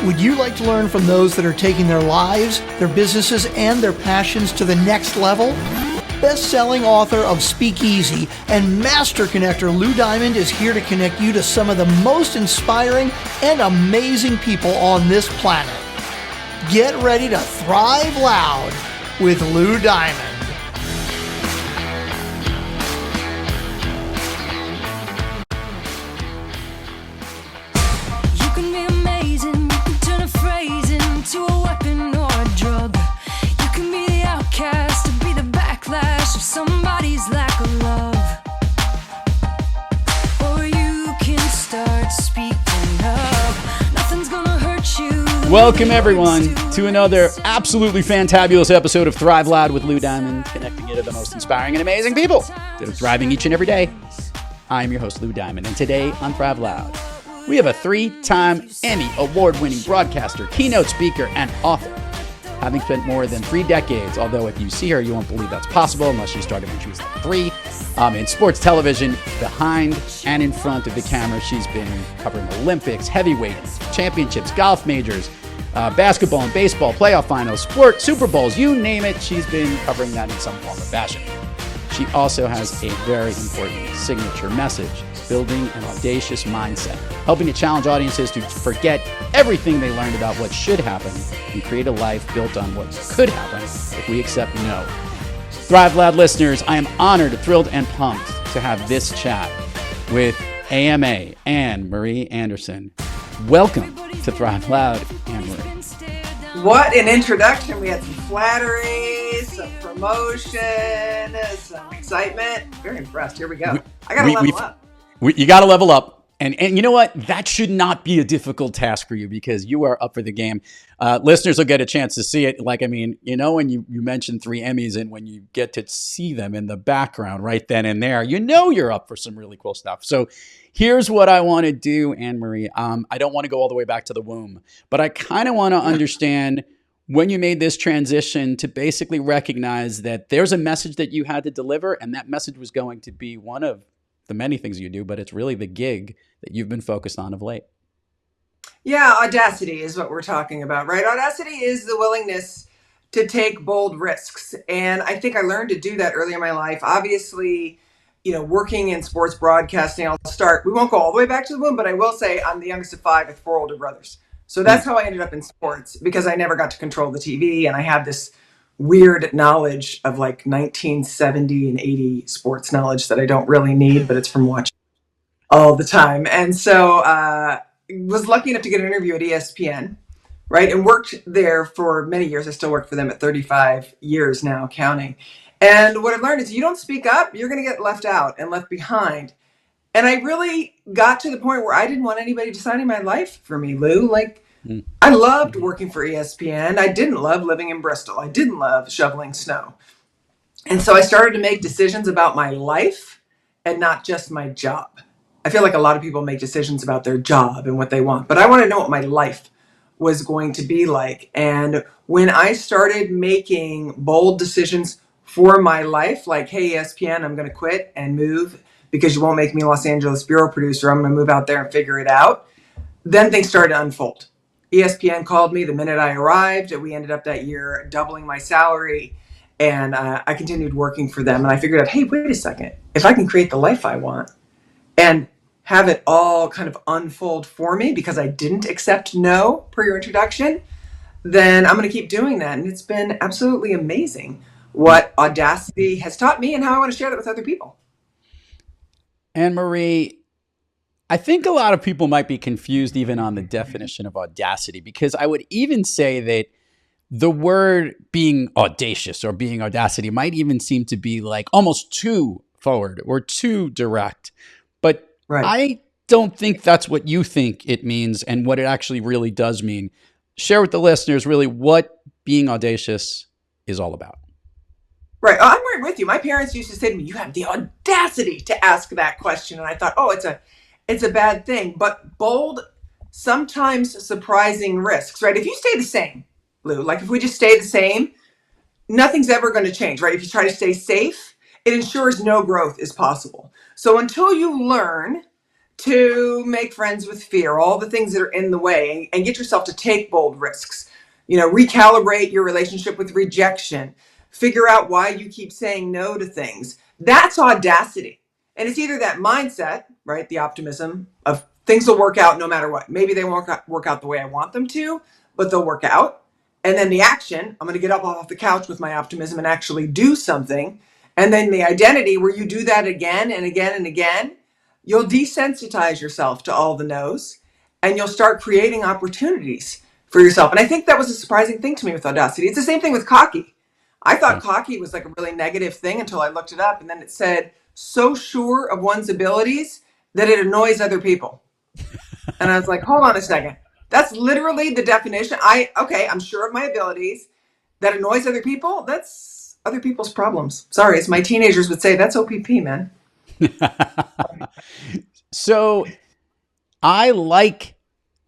Would you like to learn from those that are taking their lives, their businesses, and their passions to the next level? Best-selling author of Speakeasy and master connector Lou Diamond is here to connect you to some of the most inspiring and amazing people on this planet. Get ready to thrive loud with Lou Diamond. To a weapon or a drug. You can be the outcast to be the backlash of somebody's lack of love. Or you can start speaking up. Nothing's gonna hurt you. Welcome everyone to another absolutely fantabulous episode of Thrive Loud with Lou Diamond, connecting you to the most inspiring and amazing people that are thriving each and every day. I'm your host, Lou Diamond, and today on Thrive Loud, we have a 3-time Emmy Award-winning broadcaster, keynote speaker, and author. Having spent more than 3 decades, although if you see her, you won't believe that's possible unless she started when she was like 3, in sports television, behind and in front of the camera. She's been covering Olympics, heavyweights, championships, golf majors, basketball and baseball, playoff finals, sports, Super Bowls, you name it, she's been covering that in some form or fashion. She also has a very important signature message: building an audacious mindset, helping to challenge audiences to forget everything they learned about what should happen and create a life built on what could happen if we accept no. Thrive Loud listeners, I am honored, thrilled, and pumped to have this chat with AMA Anne-Marie Anderson. Welcome to Thrive Loud, Anne-Marie. What an introduction. We had some flattery, some promotion, some excitement. Very impressed. Here we go. I got to level up. You got to level up. And you know what? That should not be a difficult task for you because you are up for the game. Listeners will get a chance to see it. When you mentioned 3 Emmys and when you get to see them in the background right then and there, you're up for some really cool stuff. So here's what I want to do, Anne-Marie. I don't want to go all the way back to the womb, but I kind of want to understand when you made this transition to basically recognize that there's a message that you had to deliver, and that message was going to be one of the many things you do, but it's really the gig that you've been focused on of late. Yeah, audacity is what we're talking about, right? Audacity is the willingness to take bold risks. And I think I learned to do that early in my life. Obviously, working in sports broadcasting, we won't go all the way back to the womb, but I will say I'm the youngest of 5 with 4 older brothers. So that's how I ended up in sports, because I never got to control the TV. And I have this weird knowledge of like 1970 and 80 sports knowledge that I don't really need, but it's from watching all the time. And so was lucky enough to get an interview at ESPN, right? And worked there for many years. I still work for them at 35 years now, counting. And what I've learned is you don't speak up, you're going to get left out and left behind. And I really got to the point where I didn't want anybody deciding my life for me, Lou. I loved working for ESPN. I didn't love living in Bristol. I didn't love shoveling snow. And so I started to make decisions about my life and not just my job. I feel like a lot of people make decisions about their job and what they want, but I want to know what my life was going to be like. And when I started making bold decisions for my life, like, hey, ESPN, I'm going to quit and move because you won't make me Los Angeles bureau producer. I'm going to move out there and figure it out. Then things started to unfold. ESPN called me the minute I arrived. We ended up that year doubling my salary, and I continued working for them. And I figured out, hey, wait a second. If I can create the life I want and have it all kind of unfold for me because I didn't accept no per your introduction, then I'm going to keep doing that. And it's been absolutely amazing what Audacity has taught me and how I want to share that with other people. Anne-Marie, I think a lot of people might be confused even on the definition of audacity, because I would even say that the word being audacious or being audacity might even seem to be like almost too forward or too direct. But right. I don't think that's what you think it means and what it actually really does mean. Share with the listeners really what being audacious is all about. Right. Oh, I'm right with you. My parents used to say to me, you have the audacity to ask that question. And I thought, it's a bad thing. But bold, sometimes surprising risks, right? If you stay the same, Lou, like if we just stay the same, nothing's ever going to change, right? If you try to stay safe, it ensures no growth is possible. So until you learn to make friends with fear, all the things that are in the way, and get yourself to take bold risks. Recalibrate your relationship with rejection. Figure out why you keep saying no to things. That's audacity. And it's either that mindset, right? The optimism of things will work out no matter what. Maybe they won't work out the way I want them to, but they'll work out. And then the action, I'm going to get up off the couch with my optimism and actually do something. And then the identity, where you do that again and again and again, you'll desensitize yourself to all the no's, and you'll start creating opportunities for yourself. And I think that was a surprising thing to me with audacity. It's the same thing with cocky. I thought cocky was like a really negative thing until I looked it up, and then it said, so sure of one's abilities that it annoys other people. And I was like, hold on a second. That's literally the definition. I'm sure of my abilities. That annoys other people. That's other people's problems. Sorry, as my teenagers would say, that's OPP, man. So I like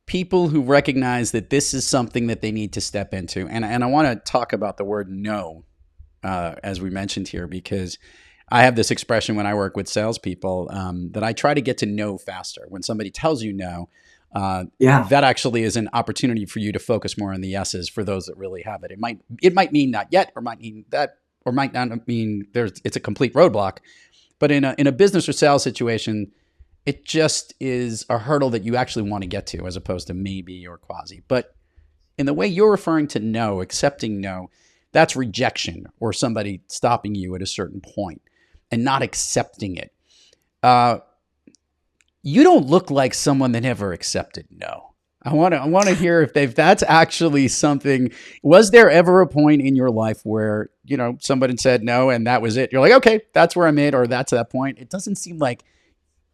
people who recognize that this is something that they need to step into. And I want to talk about the word no, as we mentioned here, because I have this expression when I work with salespeople that I try to get to know faster. When somebody tells you no, that actually is an opportunity for you to focus more on the yeses for those that really have it. It might mean not yet, or might mean that, or might not mean it's a complete roadblock. But in a business or sales situation, it just is a hurdle that you actually want to get to, as opposed to maybe or quasi. But in the way you're referring to no, accepting no, that's rejection or somebody stopping you at a certain point and not accepting it. You don't look like someone that never accepted no. I want to hear if that's actually something. Was there ever a point in your life where, somebody said no and that was it? You're like, okay, that's where I'm at, or that's that point. It doesn't seem like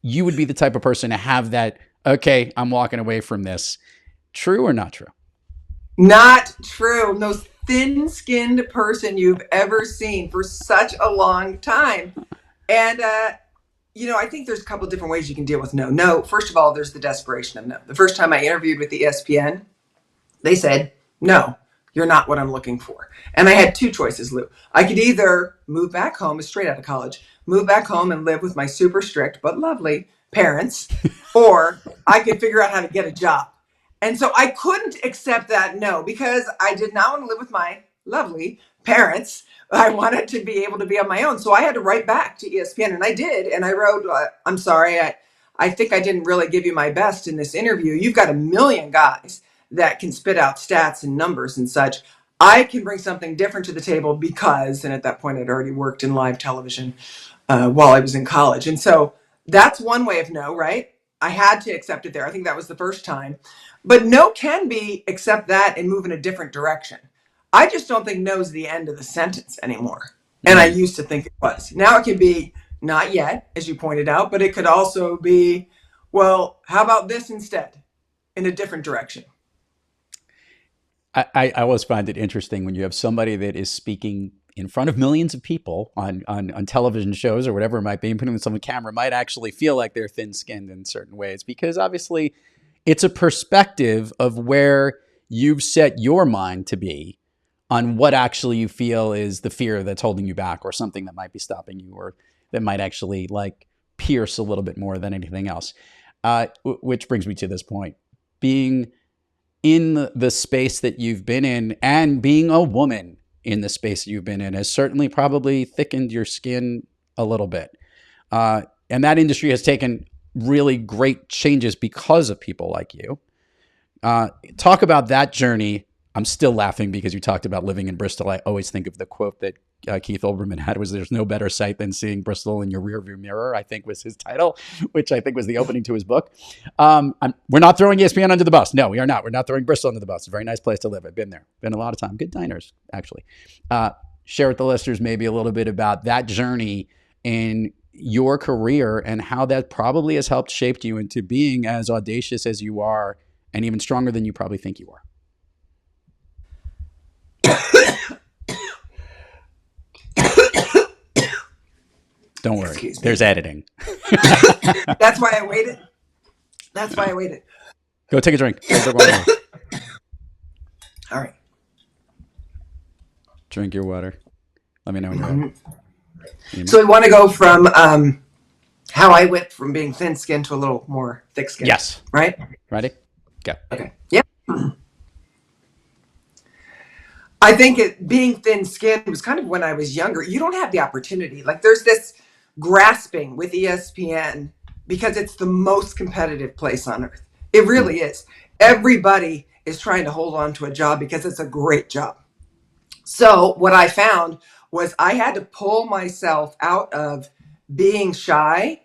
you would be the type of person to have that, okay, I'm walking away from this. True or not true? Not true. Most thin-skinned person you've ever seen for such a long time. And, I think there's a couple of different ways you can deal with no. No, first of all, there's the desperation of no. The first time I interviewed with the ESPN, they said, no, you're not what I'm looking for. And I had two choices, Lou. I could either move back home, straight out of college, move back home and live with my super strict but lovely parents, or I could figure out how to get a job. And so I couldn't accept that no, because I did not want to live with my lovely parents. I wanted to be able to be on my own. So I had to write back to ESPN, and I did. And I wrote, I'm sorry, I think I didn't really give you my best in this interview. You've got a million guys that can spit out stats and numbers and such. I can bring something different to the table because, and at that point I'd already worked in live television while I was in college. And so that's one way of no, right? I had to accept it there. I think that was the first time. But no can be accept that and move in a different direction. I just don't think no is the end of the sentence anymore. And I used to think it was. Now it can be not yet, as you pointed out, but it could also be, well, how about this instead, in a different direction? I always find it interesting when you have somebody that is speaking in front of millions of people on television shows or whatever it might be, and putting them on camera might actually feel like they're thin-skinned in certain ways, because obviously it's a perspective of where you've set your mind to be on what actually you feel is the fear that's holding you back, or something that might be stopping you, or that might actually pierce a little bit more than anything else. Which brings me to this point. Being in the space that you've been in, and being a woman in the space that you've been in, has certainly probably thickened your skin a little bit. And that industry has taken really great changes because of people like you. Talk about that journey. I'm still laughing because you talked about living in Bristol. I always think of the quote that Keith Olbermann had, was "There's no better sight than seeing Bristol in your rearview mirror," I think was his title, which I think was the opening to his book. We're not throwing ESPN under the bus. No, we are not. We're not throwing Bristol under the bus. It's a very nice place to live. I've been there. Been a lot of time. Good diners, actually. Share with the listeners maybe a little bit about that journey in your career and how that probably has helped shape you into being as audacious as you are, and even stronger than you probably think you are. Don't worry. There's editing. That's why I waited. Go take a drink. All right. Drink your water. Let me know when you're ready. So we want to go from how I went from being thin skinned to a little more thick skinned. Yes. Right? Ready? Go. Okay. Yeah. I think being thin skinned was kind of when I was younger. You don't have the opportunity. Like there's this grasping with ESPN because it's the most competitive place on earth. It really is. Everybody is trying to hold on to a job because it's a great job. So what I found was I had to pull myself out of being shy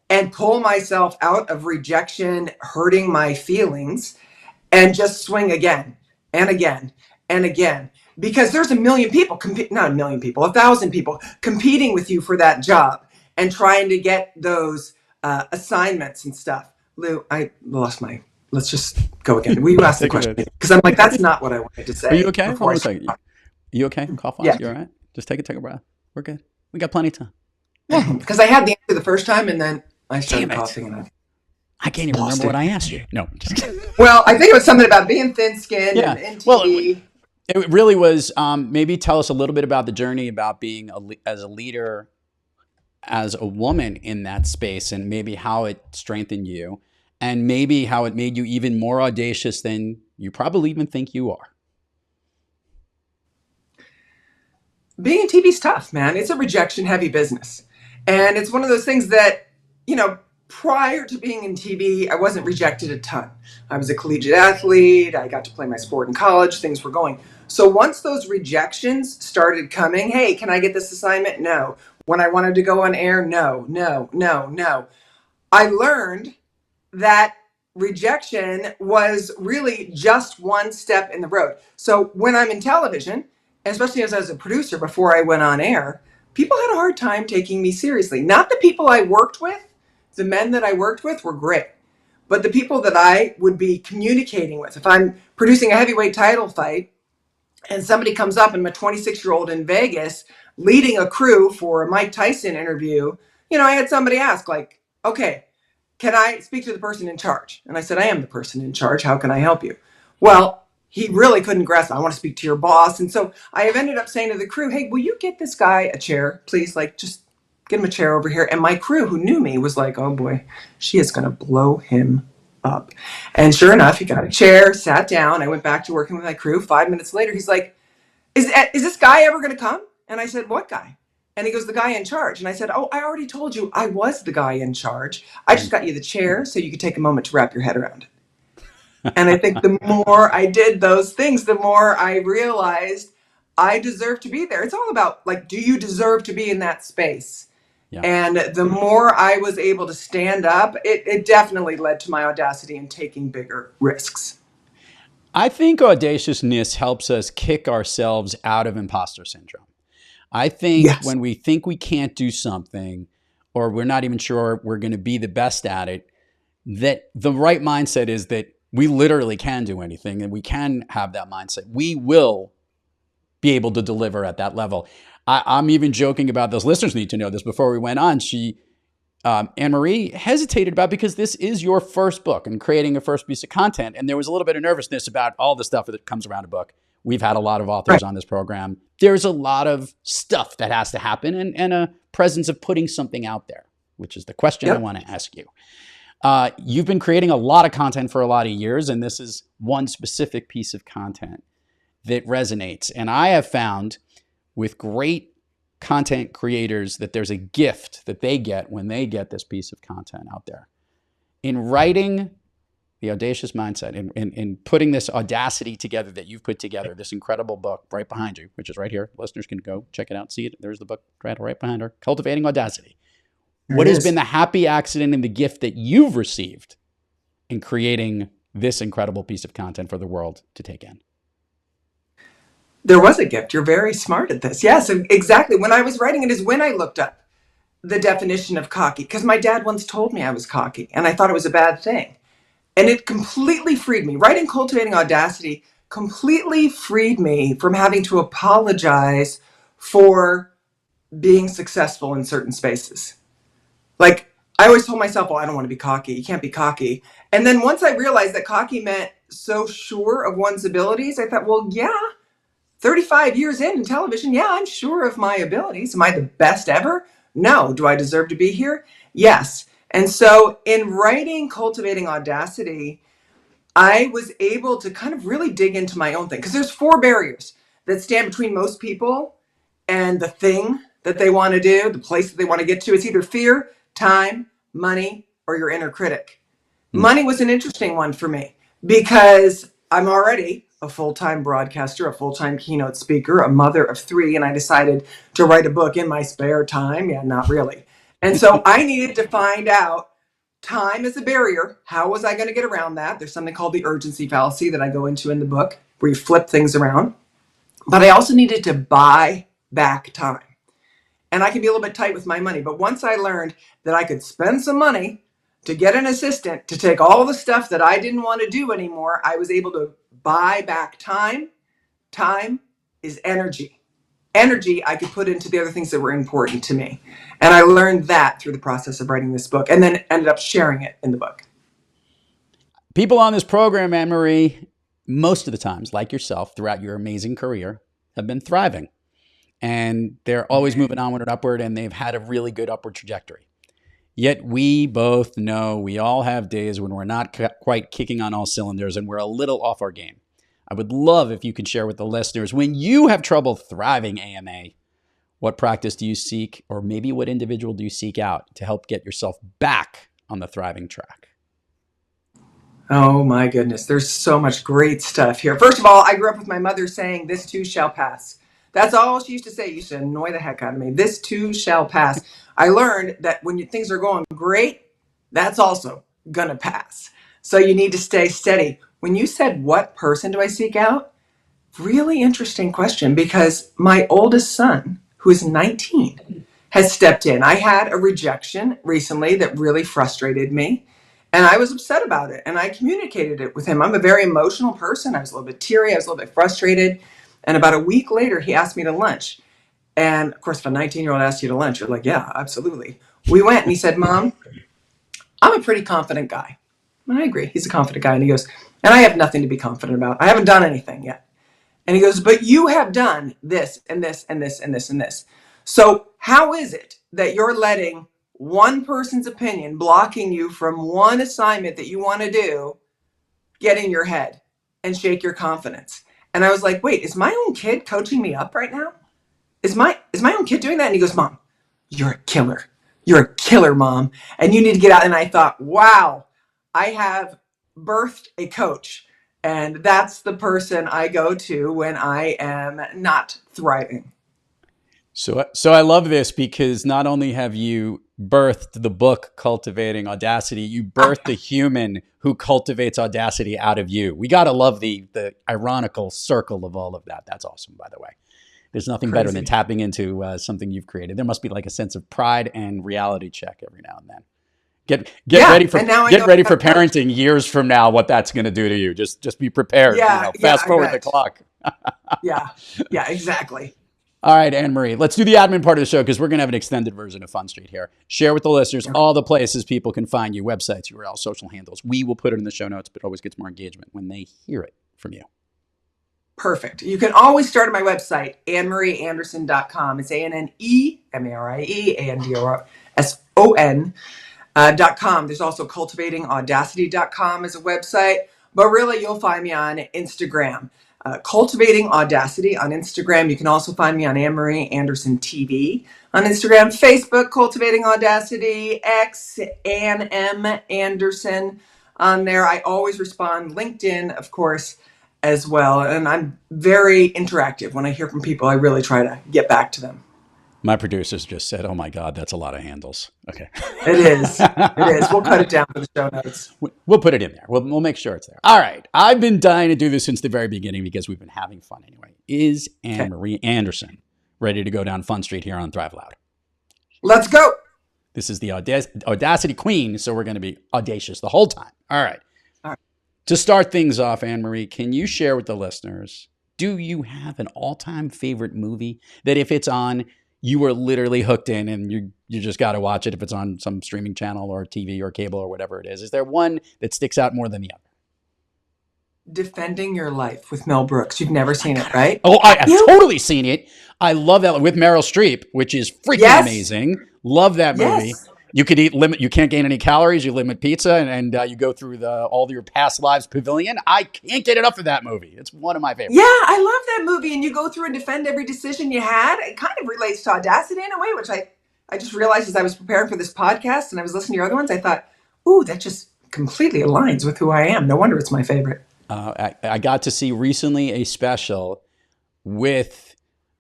and pull myself out of rejection, hurting my feelings, and just swing again and again and again. Because there's a million people, not a million people, 1,000 people competing with you for that job and trying to get those assignments and stuff. Lou, I lost my, let's just go again. Will you ask the question? Because I'm like, that's not what I wanted to say. Are you okay? Hold on a second. You okay? Cough Yeah. You all right? Just take a breath. We're good. We got plenty of time. Because I had the answer the first time and then I started coughing. And I can't even remember what I asked you. No, just kidding. Well, I think it was something about being thin-skinned Yeah. and TV. Well, it really was. Maybe tell us a little bit about the journey about being as a leader, as a woman in that space, and maybe how it strengthened you, and maybe how it made you even more audacious than you probably even think you are. Being in TV is tough, man. It's a rejection-heavy business. And it's one of those things that, prior to being in TV, I wasn't rejected a ton. I was a collegiate athlete. I got to play my sport in college. Things were going. So once those rejections started coming, hey, can I get this assignment? No. When I wanted to go on air, no, no, no, no. I learned that rejection was really just one step in the road. So when I'm in television, especially as I was a producer before I went on air, people had a hard time taking me seriously. Not the people I worked with. The men that I worked with were great. But the people that I would be communicating with, if I'm producing a heavyweight title fight and somebody comes up and I'm a 26-year-old in Vegas leading a crew for a Mike Tyson interview, I had somebody ask like, okay, can I speak to the person in charge? And I said, I am the person in charge. How can I help you? Well, he really couldn't grasp. I want to speak to your boss. And so I have ended up saying to the crew, hey, will you get this guy a chair, please? Like, just get him a chair over here. And my crew who knew me was like, oh boy, she is going to blow him up. And sure enough, he got a chair, sat down. I went back to working with my crew. 5 minutes later, he's like, is this guy ever going to come? And I said, what guy? And he goes, the guy in charge. And I said, oh, I already told you I was the guy in charge. I just got you the chair so you could take a moment to wrap your head around it. And I think the more I did those things, the more I realized I deserve to be there. It's all about, like, do you deserve to be in that space? Yeah. And the more I was able to stand up, it definitely led to my audacity in taking bigger risks. I think audaciousness helps us kick ourselves out of imposter syndrome. I think when we think we can't do something, or we're not even sure we're going to be the best at it, that the right mindset is that we literally can do anything, and we can have that mindset. We will be able to deliver at that level. I'm even joking about this. Listeners need to know this. Before we went on, Anne-Marie hesitated about, because this is your first book and creating a first piece of content. And there was a little bit of nervousness about all the stuff that comes around a book. We've had a lot of authors on this program. There's a lot of stuff that has to happen, and a presence of putting something out there, which is the question I want to ask you. You've been creating a lot of content for a lot of years, and this is one specific piece of content that resonates. And I have found with great content creators that there's a gift that they get when they get this piece of content out there. In writing the audacious mindset, in putting this audacity together that you've put together, this incredible book right behind you, which is right here. Listeners can go check it out, see it. There's the book right behind her, Cultivating Audacity. What has been the happy accident and the gift that you've received in creating this incredible piece of content for the world to take in? There was a gift. You're very smart at this. Yes, exactly. When I was writing it is when I looked up the definition of cocky, because my dad once told me I was cocky and I thought it was a bad thing. And it completely freed me. Writing Cultivating Audacity completely freed me from having to apologize for being successful in certain spaces. Like, I always told myself, I don't want to be cocky. You can't be cocky. And then once I realized that cocky meant so sure of one's abilities, I thought, well, yeah, 35 years in television, yeah, I'm sure of my abilities. Am I the best ever? No. Do I deserve to be here? Yes. And so in writing Cultivating Audacity, I was able to kind of really dig into my own thing, because there's 4 barriers that stand between most people and the thing that they want to do, the place that they want to get to. It's either fear, time, money, or your inner critic. Money was an interesting one for me because I'm already a full-time broadcaster, a full-time keynote speaker, a mother of 3, and I decided to write a book in my spare time. Yeah, not really. And so I needed to find out, time is a barrier. How was I going to get around that? There's something called the urgency fallacy that I go into in the book, where you flip things around. But I also needed to buy back time. And I can be a little bit tight with my money. But once I learned that I could spend some money to get an assistant to take all the stuff that I didn't want to do anymore, I was able to buy back time. Time is energy. Energy I could put into the other things that were important to me. And I learned that through the process of writing this book, and then ended up sharing it in the book. People on this program, Anne-Marie, most of the times, like yourself, throughout your amazing career, have been thriving. And they're always moving onward and upward, and they've had a really good upward trajectory. Yet we both know we all have days when we're not quite kicking on all cylinders and we're a little off our game. I would love if you could share with the listeners, when you have trouble thriving AMA, what practice do you seek, or maybe what individual do you seek out to help get yourself back on the thriving track? Oh my goodness, there's so much great stuff here. First of all, I grew up with my mother saying, "This too shall pass." That's all she used to say. It used to annoy the heck out of me. This too shall pass. I learned that when things are going great, that's also gonna pass. So you need to stay steady. When you said, what person do I seek out? Really interesting question, because my oldest son, who is 19, has stepped in. I had a rejection recently that really frustrated me. And I was upset about it, and I communicated it with him. I'm a very emotional person. I was a little bit teary. I was a little bit frustrated. And about a week later, he asked me to lunch. And of course, if a 19-year-old asks you to lunch, you're like, yeah, absolutely. We went, and he said, "Mom, I'm a pretty confident guy." And I agree. He's a confident guy. And he goes, "And I have nothing to be confident about. I haven't done anything yet." And he goes, "But you have done this and this and this and this and this. So how is it that you're letting one person's opinion blocking you from one assignment that you want to do get in your head and shake your confidence?" And I was like, wait, is my own kid coaching me up right now? Is my own kid doing that? And he goes, "Mom, you're a killer. You're a killer, Mom. And you need to get out." And I thought, wow, I have birthed a coach. And that's the person I go to when I am not thriving. So I love this, because not only have you birthed the book Cultivating Audacity, you birthed the human who cultivates audacity out of you. We got to love the ironical circle of all of that. That's awesome, by the way. There's nothing better than tapping into something you've created. There must be like a sense of pride and reality check every now and then. Get ready for parenting years from now. What that's going to do to you? Just be prepared. Fast forward the clock. Yeah, exactly. All right, Anne-Marie, let's do the admin part of the show, because we're going to have an extended version of Fun Street here. Share with the listeners all the places people can find you, websites, URLs, social handles. We will put it in the show notes, but it always gets more engagement when they hear it from you. Perfect. You can always start at my website, AnneMarieAnderson.com. It's AnneMarieAnderson.com. There's also CultivatingAudacity.com as a website, but really you'll find me on Instagram. Cultivating Audacity on Instagram. You can also find me on Anne-Marie Anderson TV on Instagram, Facebook, Cultivating Audacity, X, Ann M. Anderson on there. I always respond. LinkedIn, of course, as well. And I'm very interactive. When I hear from people, I really try to get back to them. My producers just said, "Oh my God, that's a lot of handles." Okay. It is. We'll cut it down for the show notes. We'll put it in there. We'll make sure it's there. All right. I've been dying to do this since the very beginning, because we've been having fun anyway. Is Anne-Marie Anderson ready to go down Fun Street here on Thrive Loud? Let's go. This is the Audacity Queen, so we're going to be audacious the whole time. All right. To start things off, Anne-Marie, can you share with the listeners, do you have an all-time favorite movie that if it's on, you are literally hooked in and you just got to watch it if it's on some streaming channel or TV or cable or whatever it is? Is there one that sticks out more than the other? Defending Your Life with Mel Brooks. You've never seen it, right? Oh, I've totally seen it. I love that with Meryl Streep, which is freaking amazing. Love that movie. Yes. You could eat limit. You can't gain any calories. You limit pizza, and you go through all your past lives pavilion. I can't get enough of that movie. It's one of my favorites. Yeah, I love that movie. And you go through and defend every decision you had. It kind of relates to Audacity in a way, which I just realized as I was preparing for this podcast and I was listening to your other ones. I thought, ooh, that just completely aligns with who I am. No wonder it's my favorite. I got to see recently a special with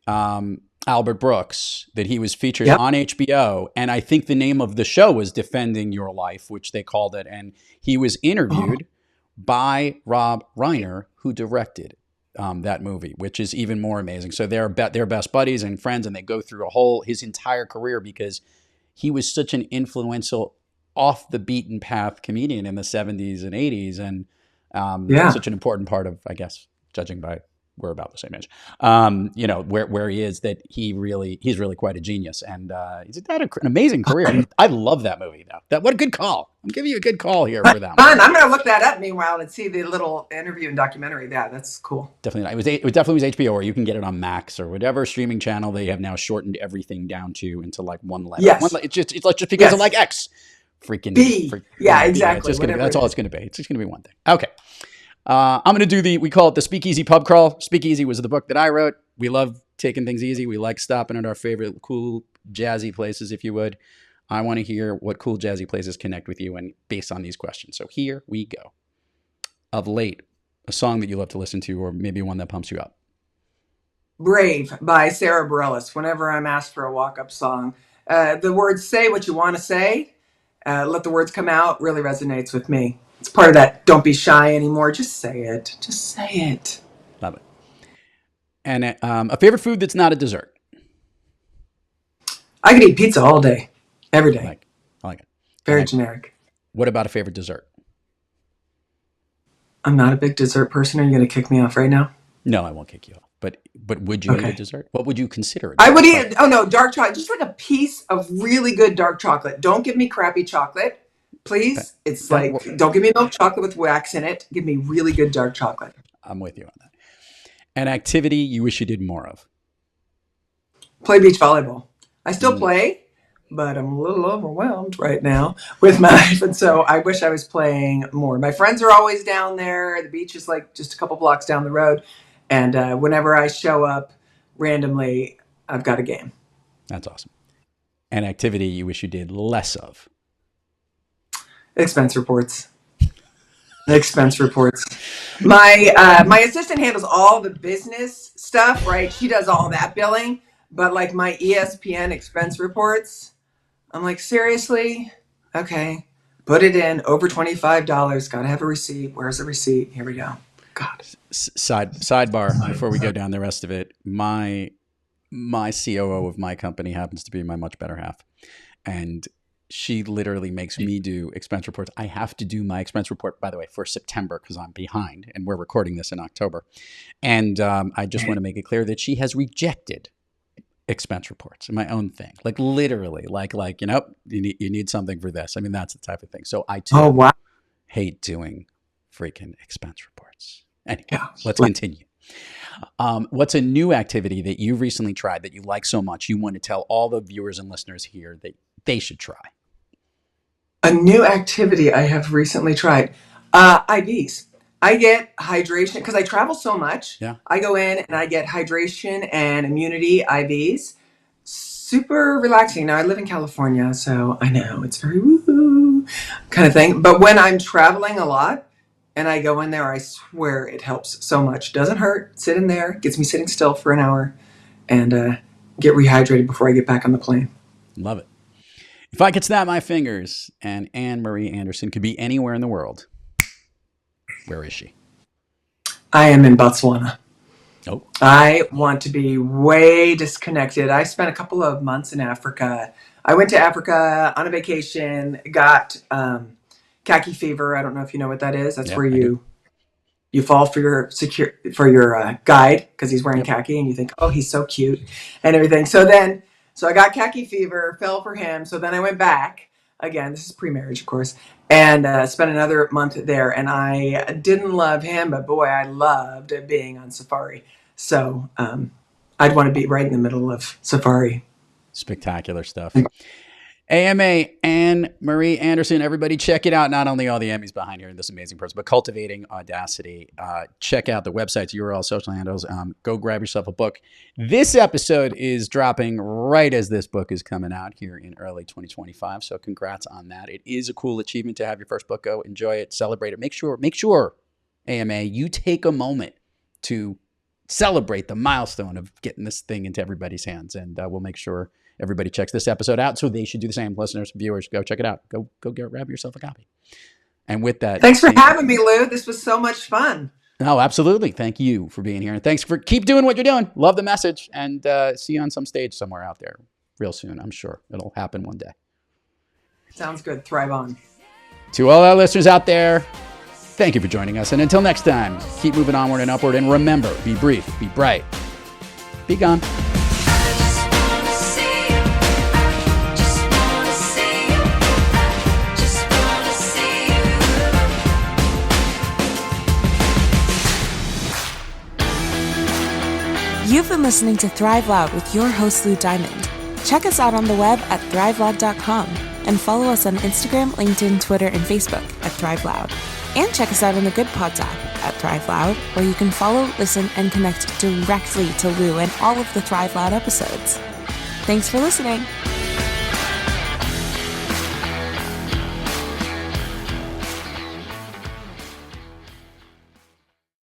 Albert Brooks that he was featured on HBO. And I think the name of the show was Defending Your Life, which they called it. And he was interviewed by Rob Reiner, who directed that movie, which is even more amazing. So they're best buddies and friends, and they go through his entire career because he was such an influential, off the beaten path comedian in the 70s and 80s. And such an important part of, I guess, judging by we're about the same age, where he is, that he's really quite a genius, and he's had an amazing career. I love that movie though. What a good call. I'm giving you a good call here for that one. I'm going to look that up meanwhile and see the little interview and documentary. Yeah, that's cool. Definitely. It definitely was HBO, or you can get it on Max or whatever streaming channel. They have now shortened everything down into like one letter. Yes. It's just because of like X. Freaking B. Yeah, exactly. That's all it's going to be. It's just going to be one thing. Okay. I'm going to do we call it the Speakeasy Pub Crawl. Speakeasy was the book that I wrote. We love taking things easy. We like stopping at our favorite cool, jazzy places, if you would. I want to hear what cool, jazzy places connect with you, and based on these questions. So here we go. Of late, a song that you love to listen to, or maybe one that pumps you up. Brave by Sarah Bareilles. Whenever I'm asked for a walk-up song, the words "say what you want to say," let the words come out, really resonates with me. It's part of that don't be shy anymore. Just say it. Just say it. Love it. And a favorite food that's not a dessert. I could eat pizza all day, every day. I like it. Very generic. What about a favorite dessert? I'm not a big dessert person. Are you going to kick me off right now? No, I won't kick you off. But would you eat a dessert? What would you consider a dessert? I would eat, dark chocolate. Just like a piece of really good dark chocolate. Don't give me crappy chocolate. Please, okay. It's like, don't give me milk chocolate with wax in it. Give me really good dark chocolate. I'm with you on that. An activity you wish you did more of? Play beach volleyball. I still play, but I'm a little overwhelmed right now with my life. And so I wish I was playing more. My friends are always down there. The beach is like just a couple blocks down the road. And whenever I show up randomly, I've got a game. That's awesome. An activity you wish you did less of? Expense reports. Expense reports. My assistant handles all the business stuff, right? She does all that billing, but like my ESPN expense reports, I'm like, seriously? Okay. Put it in, over $25. Got to have a receipt. Where's the receipt? Here we go. God. Sidebar before we go down the rest of it. My COO of my company happens to be my much better half, and she literally makes me do expense reports. I have to do my expense report, by the way, for September because I'm behind, and we're recording this in October. And I just want to make it clear that she has rejected expense reports, my own thing, like literally, like you need something for this. I mean, that's the type of thing. So I too hate doing freaking expense reports. Anyway, let's continue. What's a new activity that you recently tried that you like so much you want to tell all the viewers and listeners here that they should try? A new activity I have recently tried. IVs. I get hydration because I travel so much. Yeah. I go in and I get hydration and immunity IVs. Super relaxing. Now I live in California, so I know it's very woo kind of thing. But when I'm traveling a lot and I go in there, I swear it helps so much. Doesn't hurt. Sit in there. Gets me sitting still for an hour and get rehydrated before I get back on the plane. Love it. If I could snap my fingers and Anne Marie Anderson could be anywhere in the world, where is she? I am in Botswana. Oh. I want to be way disconnected. I spent a couple of months in Africa. I went to Africa on a vacation, got khaki fever. I don't know if you know what that is. That's where you fall for your guide because he's wearing khaki and you think, oh, he's so cute and everything. So I got khaki fever, fell for him. So then I went back. Again, this is pre-marriage, of course, and spent another month there. And I didn't love him, but boy, I loved being on safari. So I'd want to be right in the middle of safari. Spectacular stuff. AMA, Anne Marie Anderson. Everybody check it out. Not only all the Emmys behind here and this amazing person, but Cultivating Audacity. Check out the websites, URL, social handles. Go grab yourself a book. This episode is dropping right as this book is coming out here in early 2025. So congrats on that. It is a cool achievement to have your first book go. Enjoy it. Celebrate it. Make sure, AMA, you take a moment to celebrate the milestone of getting this thing into everybody's hands. And we'll make sure everybody checks this episode out, so they should do the same. Listeners, viewers, go check it out. Go grab yourself a copy. And with that, thanks for having me, Lou. This was so much fun. Oh, absolutely. Thank you for being here, and thanks for keep doing what you're doing. Love the message, and see you on some stage somewhere out there real soon. I'm sure it'll happen one day. Sounds good. Thrive on. To all our listeners out there, thank you for joining us, and until next time, keep moving onward and upward. And remember, be brief, be bright, be gone. You've been listening to Thrive Loud with your host, Lou Diamond. Check us out on the web at thriveloud.com and follow us on Instagram, LinkedIn, Twitter, and Facebook at Thrive Loud. And check us out on the Good Pods app at Thrive Loud, where you can follow, listen, and connect directly to Lou and all of the Thrive Loud episodes. Thanks for listening.